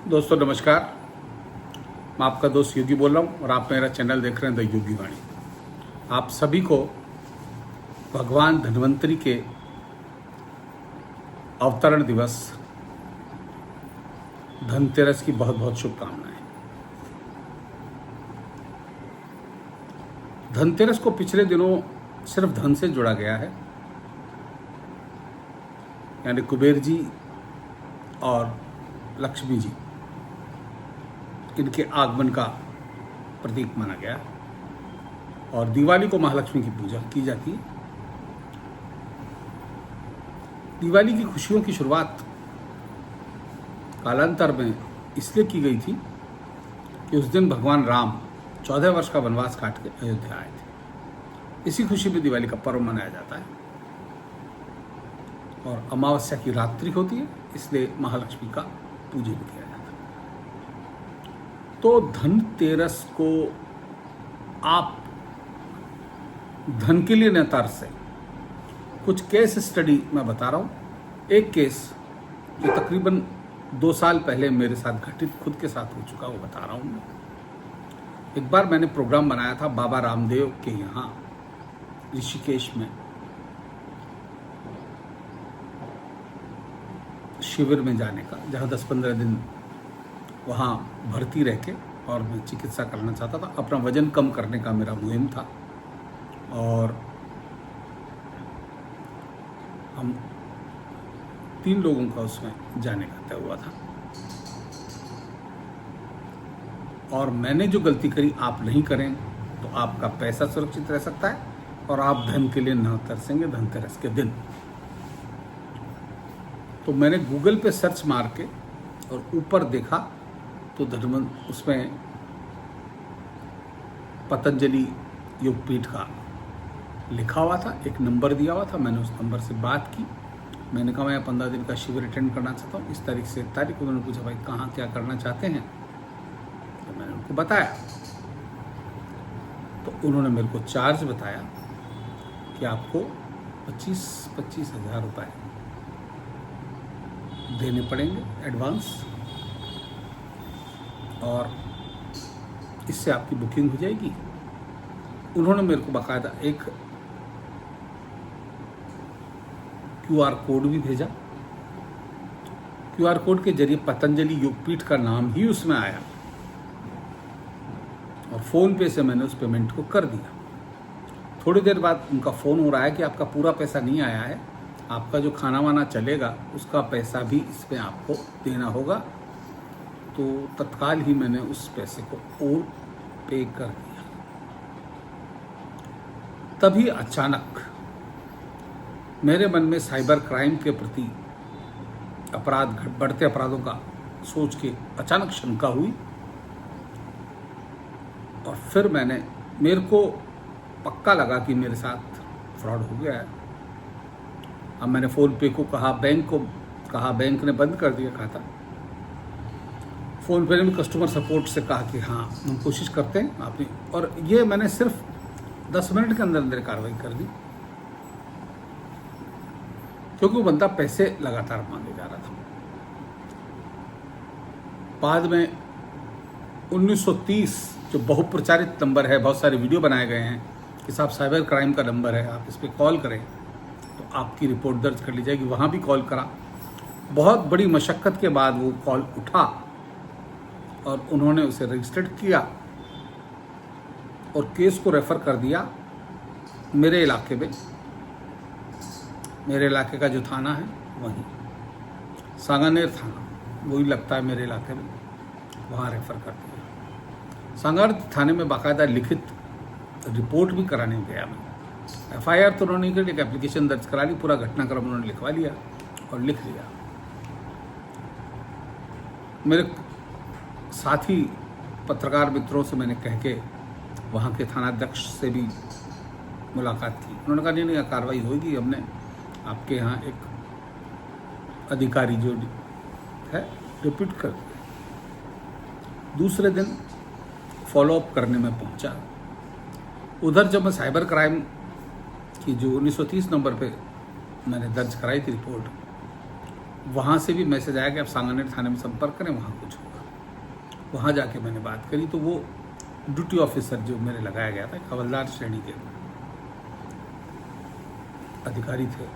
दोस्तों नमस्कार। मैं आपका दोस्त योगी बोल रहा हूँ और आप मेरा चैनल देख रहे हैं द योगी वाणी। आप सभी को भगवान धन्वंतरी के अवतरण दिवस धनतेरस की बहुत बहुत शुभकामनाएं। धनतेरस को पिछले दिनों सिर्फ धन से जुड़ा गया है, यानी कुबेर जी और लक्ष्मी जी, इनके आगमन का प्रतीक माना गया और दिवाली को महालक्ष्मी की पूजा की जाती है। दिवाली की खुशियों की शुरुआत कालांतर में इसलिए की गई थी कि उस दिन भगवान राम 14 वर्ष का वनवास काट के अयोध्या आए थे। इसी खुशी में दिवाली का पर्व मनाया जाता है और अमावस्या की रात्रि होती है, इसलिए महालक्ष्मी का पूजन किया जाता है। तो धनतेरस को आप धन के लिए न तरसें। कुछ केस स्टडी मैं बता रहा हूँ। एक केस जो तकरीबन 2 साल पहले मेरे साथ घटित खुद के साथ हो चुका, वो बता रहा हूँ। एक बार मैंने प्रोग्राम बनाया था बाबा रामदेव के यहाँ ऋषिकेश में शिविर में जाने का, जहाँ 10-15 दिन वहाँ भर्ती रह के और मैं चिकित्सा करना चाहता था। अपना वजन कम करने का मेरा मुहिम था और हम 3 लोगों का उसमें जाने का तय हुआ था। और मैंने जो गलती करी आप नहीं करें तो आपका पैसा सुरक्षित रह सकता है और आप धन के लिए न तरसेंगे धनतेरस के दिन। तो मैंने गूगल पे सर्च मार के और ऊपर देखा तो उसमें पतंजलि योगपीठ का लिखा हुआ था, एक नंबर दिया हुआ था। मैंने उस नंबर से बात की। मैंने कहा मैं 15 दिन का शिविर अटेंड करना चाहता हूँ, इस तारीख से तारीख। उन्होंने पूछा भाई कहाँ क्या करना चाहते हैं, तो मैंने उनको बताया। तो उन्होंने मेरे को चार्ज बताया कि आपको 25 हज़ार रुपये देने पड़ेंगे एडवांस और इससे आपकी बुकिंग हो जाएगी। उन्होंने मेरे को बाकायदा एक QR कोड भी भेजा। QR कोड के जरिए पतंजलि योगपीठ का नाम ही उसमें आया और फ़ोन पे से मैंने उस पेमेंट को कर दिया। थोड़ी देर बाद उनका फ़ोन हो रहा है कि आपका पूरा पैसा नहीं आया है, आपका जो खाना वाना चलेगा उसका पैसा भी इसमें आपको देना होगा। तो तत्काल ही मैंने उस पैसे को और पे कर दिया। तभी अचानक मेरे मन में साइबर क्राइम के प्रति बढ़ते अपराधों का सोच के अचानक शंका हुई और फिर मेरे को पक्का लगा कि मेरे साथ फ्रॉड हो गया है। अब मैंने फ़ोन पे को कहा, बैंक ने बंद कर दिया खाता। फ़ोन पे ने भी कस्टमर सपोर्ट से कहा कि हाँ हम कोशिश करते हैं आपने, और ये मैंने सिर्फ 10 मिनट के अंदर कार्रवाई कर दी, क्योंकि वो बंदा पैसे लगातार मांगे जा रहा था। बाद में 1930 जो बहुप्रचारित नंबर है, बहुत सारे वीडियो बनाए गए हैं कि साहब साइबर क्राइम का नंबर है, आप इस पर कॉल करें तो आपकी रिपोर्ट दर्ज कर ली जाएगी। वहाँ भी कॉल करा। बहुत बड़ी मशक्क़त के बाद वो कॉल उठा और उन्होंने उसे रजिस्टर्ड किया और केस को रेफ़र कर दिया मेरे इलाके में। मेरे इलाके का जो थाना है वहीं सांगानेर थाना, वही लगता है मेरे इलाके में, वहाँ रेफ़र कर दिया। सांगानेर थाने में बाकायदा लिखित रिपोर्ट भी कराने गया मैं। FIR तो उन्होंने नहीं कर, एक एप्लीकेशन दर्ज करा ली, पूरा घटनाक्रम उन्होंने लिखवा लिया और लिख लिया। मेरे साथी पत्रकार मित्रों से मैंने कह के वहाँ के थानाध्यक्ष से भी मुलाकात की। उन्होंने कहा नहीं कार्रवाई होगी, हमने आपके यहाँ एक अधिकारी जो है रिपीट कर दिया। दूसरे दिन फॉलोअप करने में पहुँचा। उधर जब मैं साइबर क्राइम की जो 1930 नंबर पे मैंने दर्ज कराई थी रिपोर्ट, वहाँ से भी मैसेज आया कि आप सांगानेर थाने में संपर्क करें, वहाँ कुछ होगा। वहाँ जाके मैंने बात करी तो वो ड्यूटी ऑफिसर जो मेरे लगाया गया था, हवलदार श्रेणी के अधिकारी थे,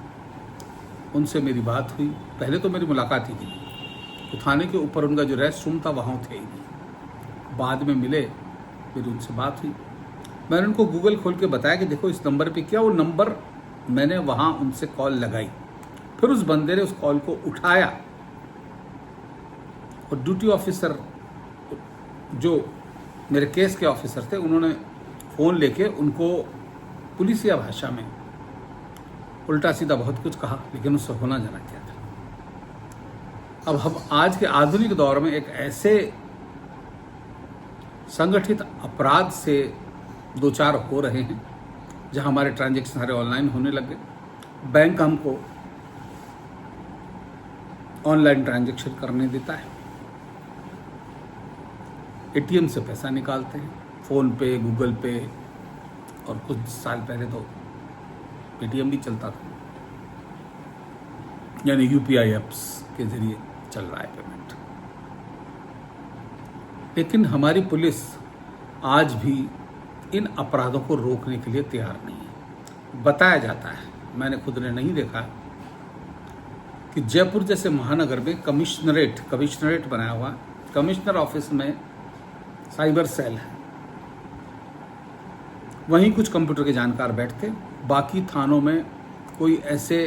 उनसे मेरी बात हुई। पहले तो मेरी मुलाकात ही की, तो थाने के ऊपर उनका जो रेस्ट रूम था वहाँ थे ही नहीं। बाद में मिले, फिर उनसे बात हुई। मैंने उनको गूगल खोल के बताया कि देखो इस नंबर पे क्या, वो नंबर मैंने वहाँ उनसे कॉल लगाई, फिर उस बंदे ने उस कॉल को उठाया और ड्यूटी ऑफिसर जो मेरे केस के ऑफिसर थे, उन्होंने फ़ोन लेके उनको पुलिसिया भाषा में उल्टा सीधा बहुत कुछ कहा, लेकिन उससे होना जाना क्या था। अब हम आज के आधुनिक दौर में एक ऐसे संगठित अपराध से दो चार हो रहे हैं जहां हमारे ट्रांजैक्शन सारे ऑनलाइन होने लगे। बैंक हमको ऑनलाइन ट्रांजैक्शन करने देता है, एटीएम से पैसा निकालते हैं, फ़ोन पे, गूगल पे, और कुछ साल पहले तो पेटीएम भी चलता था, यानी यूपीआई एप्स के जरिए चल रहा है पेमेंट। लेकिन हमारी पुलिस आज भी इन अपराधों को रोकने के लिए तैयार नहीं है। बताया जाता है, मैंने खुद ने नहीं देखा, कि जयपुर जैसे महानगर में कमिश्नरेट बनाया हुआ, कमिश्नर ऑफिस में साइबर सेल है, वहीं कुछ कंप्यूटर के जानकार बैठते, बाकी थानों में कोई ऐसे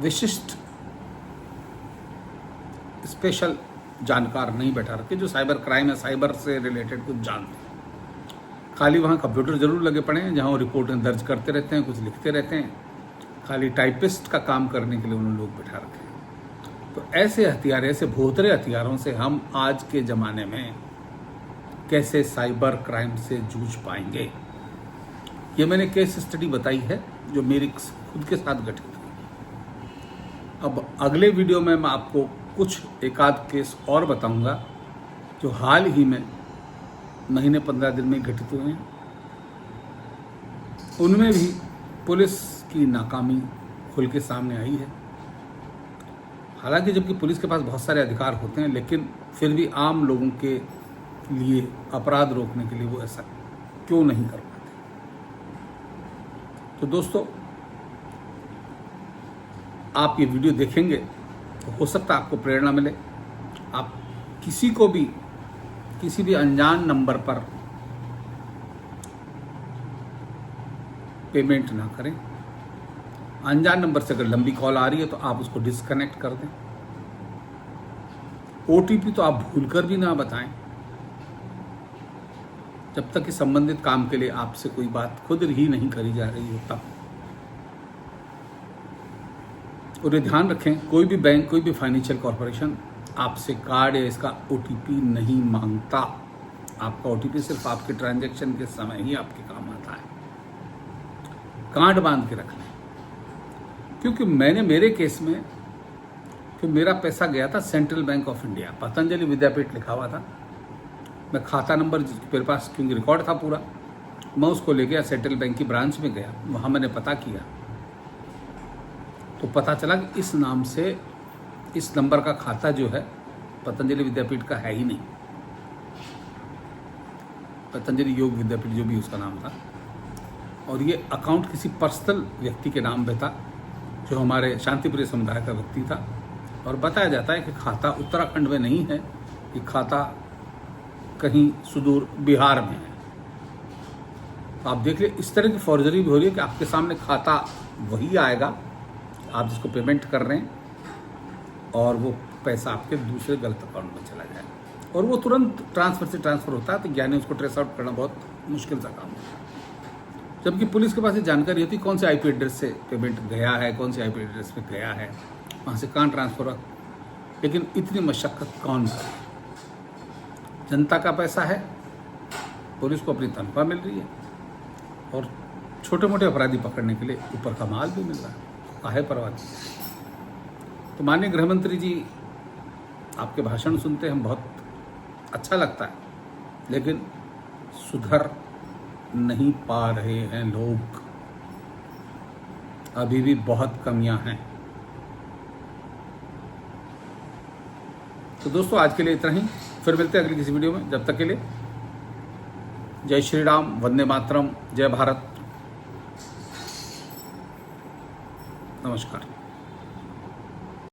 विशिष्ट स्पेशल जानकार नहीं बैठा रखे जो साइबर क्राइम या साइबर से रिलेटेड कुछ जानते हैं। खाली वहाँ कंप्यूटर जरूर लगे पड़े हैं जहाँ वो रिपोर्टें दर्ज करते रहते हैं, कुछ लिखते रहते हैं, खाली टाइपिस्ट का काम करने के लिए उन्होंने लोग बैठा रखे हैं। तो ऐसे हथियार, ऐसे भोतरे हथियारों से हम आज के ज़माने में कैसे साइबर क्राइम से जूझ पाएंगे, ये मैंने केस स्टडी बताई है जो मेरी खुद के साथ घटित हुई। अब अगले वीडियो में मैं आपको कुछ एक आध केस और बताऊंगा जो हाल ही में महीने 15 दिन में घटित हुए हैं। उनमें भी पुलिस की नाकामी खुल के सामने आई है। हालांकि जबकि पुलिस के पास बहुत सारे अधिकार होते हैं, लेकिन फिर भी आम लोगों के लिए अपराध रोकने के लिए वो ऐसा क्यों नहीं कर पाते। तो दोस्तों, आप ये वीडियो देखेंगे तो हो सकता है आपको प्रेरणा मिले। आप किसी को भी किसी भी अनजान नंबर पर पेमेंट ना करें। अनजान नंबर से अगर लंबी कॉल आ रही है तो आप उसको डिस्कनेक्ट कर दें। ओटीपी तो आप भूलकर भी ना बताएं जब तक कि संबंधित काम के लिए आपसे कोई बात खुद ही नहीं करी जा रही हो तब। और ये ध्यान रखें, कोई भी बैंक, कोई भी फाइनेंशियल कॉर्पोरेशन आपसे कार्ड या इसका ओटीपी नहीं मांगता। आपका ओटीपी सिर्फ आपके ट्रांजैक्शन के समय ही आपके काम आता है। कार्ड बांध के रख लें, क्योंकि मेरे केस में फिर मेरा पैसा गया था central bank of India, Patanjali Vidyapeeth लिखा हुआ था। मैं खाता नंबर मेरे पास क्योंकि रिकॉर्ड था पूरा, मैं उसको ले गया सेंट्रल बैंक की ब्रांच में गया, वहाँ मैंने पता किया तो पता चला कि इस नाम से इस नंबर का खाता जो है पतंजलि विद्यापीठ का है ही नहीं। पतंजलि योग विद्यापीठ जो भी उसका नाम था, और ये अकाउंट किसी पर्सनल व्यक्ति के नाम पे था जो हमारे शांतिप्रिय समुदाय का व्यक्ति था। और बताया जाता है कि खाता उत्तराखंड में नहीं है, ये खाता कहीं सुदूर बिहार में है। तो आप देख लीजिए, इस तरह की फॉर्जरी भी हो रही है कि आपके सामने खाता वही आएगा आप जिसको पेमेंट कर रहे हैं, और वो पैसा आपके दूसरे गलत अकाउंट में चला जाए, और वो तुरंत ट्रांसफर से ट्रांसफर होता है। तो यानी उसको ट्रेस आउट करना बहुत मुश्किल सा काम है। जबकि पुलिस के पास ये जानकारी होती है कौन से आईपी एड्रेस से पेमेंट गया है, कौन से आईपी एड्रेस पे गया है, वहाँ से कहाँ ट्रांसफर हुआ। लेकिन इतनी मशक्क़त कौन करे? जनता का पैसा है, पुलिस को अपनी तनख्वाह मिल रही है, और छोटे मोटे अपराधी पकड़ने के लिए ऊपर का माल भी मिल रहा है। काहे परवाह की? तो माननीय गृह मंत्री जी, आपके भाषण सुनते हम बहुत अच्छा लगता है, लेकिन सुधर नहीं पा रहे हैं लोग। अभी भी बहुत कमियां हैं। तो दोस्तों, आज के लिए इतना ही। फिर मिलते हैं अगली किसी वीडियो में। जब तक के लिए जय श्री राम, वंदे मातरम, जय भारत, नमस्कार।